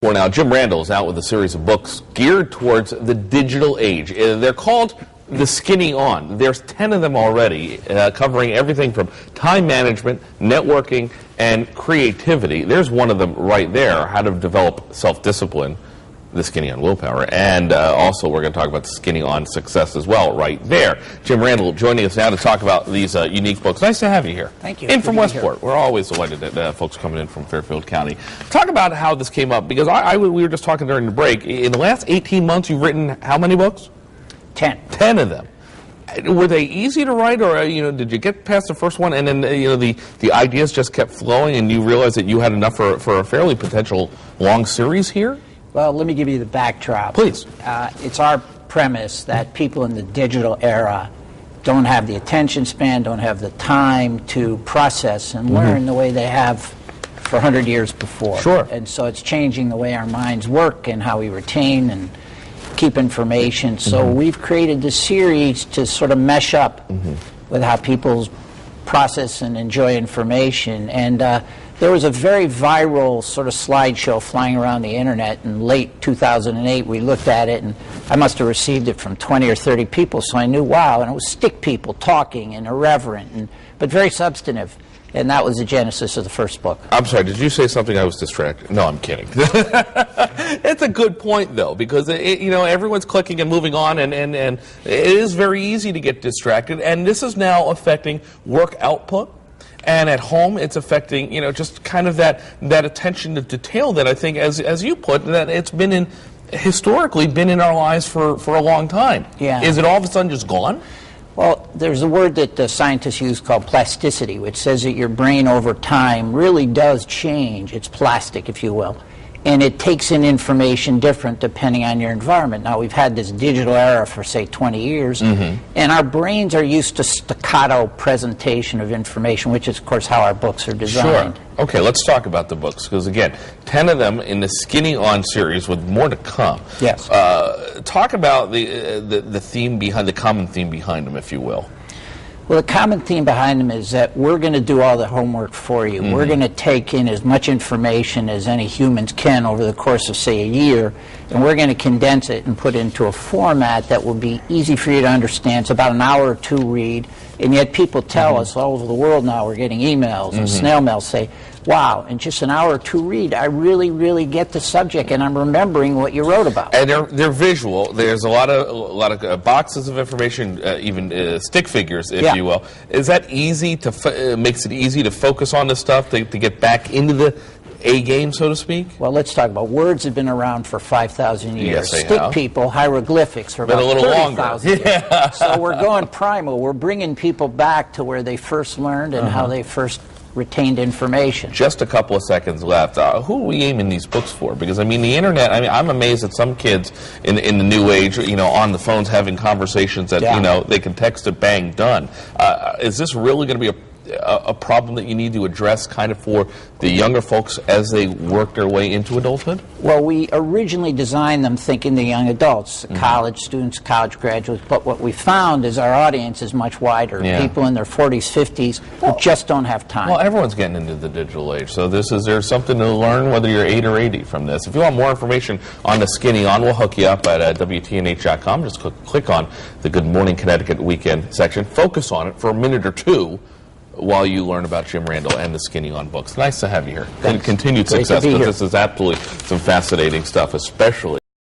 For now, Jim Randel is out with a series of books geared towards the digital age. They're called The Skinny On. There's 10 of them already, covering everything from time management, networking, and creativity. There's one of them right there, how to develop self-discipline, The Skinny On Willpower. And also we're going to talk about The Skinny On Success as well, right there. Jim Randel joining us now to talk about these unique books. Nice to have you here. Thank you. In from Westport. We're always delighted that folks coming in from Fairfield County. Talk about how this came up, because we were just talking during the break. In the last 18 months, you've written how many books? 10. 10 of them. Were they easy to write, or did you get past the first one and then the ideas just kept flowing and you realized that you had enough for a fairly potential long series here? Well, let me give you the backdrop. Please. It's our premise that people in the digital era don't have the attention span, don't have the time to process and learn the way they have for 100 years before. Sure. And so it's changing the way our minds work and how we retain and keep information. So we've created this series to sort of mesh up with how people process and enjoy information. And there was a very viral sort of slideshow flying around the internet in late 2008. We looked at it, and I must have received it from 20 or 30 people, so I knew, wow. And it was stick people talking and irreverent, but very substantive. And that was the genesis of the first book. I'm sorry, did you say something? I was distracted. No, I'm kidding. It's a good point, though, because everyone's clicking and moving on, and it is very easy to get distracted. And this is now affecting work output. And at home, it's affecting, just kind of that attention to detail that I think, as you put, that it's been historically been in our lives for a long time. Yeah. Is it all of a sudden just gone? Well, there's a word that the scientists use called plasticity, which says that your brain over time really does change. It's plastic, if you will. And it takes in information different depending on your environment. Now, we've had this digital era for, say, 20 years, and our brains are used to staccato presentation of information, which is, of course, how our books are designed. Sure. Okay, let's talk about the books, because, again, 10 of them in the Skinny On series with more to come. Yes. Talk about the theme behind, the common theme behind them, if you will. Well, the common theme behind them is that we're going to do all the homework for you. We're going to take in as much information as any humans can over the course of, say, a year, and we're going to condense it and put it into a format that will be easy for you to understand. It's about an hour or two read, and yet people tell us all over the world now, we're getting emails and snail mail say, wow, in just an hour or two read, I really, really get the subject, and I'm remembering what you wrote about. And they're visual. There's a lot of boxes of information, even stick figures, if you will. Is that easy to makes it easy to focus on this stuff to get back into the A game, so to speak? Well, let's talk about words have been around for 5,000 years. Yes, they Stick have. people, hieroglyphics for about a little 30,000 longer. years. So we're going primal. We're bringing people back to where they first learned and how they first retained information. Just a couple of seconds left. Who are we aiming these books for? Because, I mean, the internet, I'm amazed at some kids in the new age, on the phones having conversations that, they can text it, bang, done. Is this really going to be a problem that you need to address kind of for the younger folks as they work their way into adulthood? Well, we originally designed them thinking the young adults, college students, college graduates, but what we found is our audience is much wider. People in their 40s, 50s who just don't have time. Well, everyone's getting into the digital age, so there's something to learn whether you're 8 or 80 from this. If you want more information on the Skinny On, we'll hook you up at WTNH.com. Just click on the Good Morning Connecticut Weekend section. Focus on it for a minute or two while you learn about Jim Randel and the Skinny On books. Nice to have you here. And continued success, because this is absolutely some fascinating stuff, especially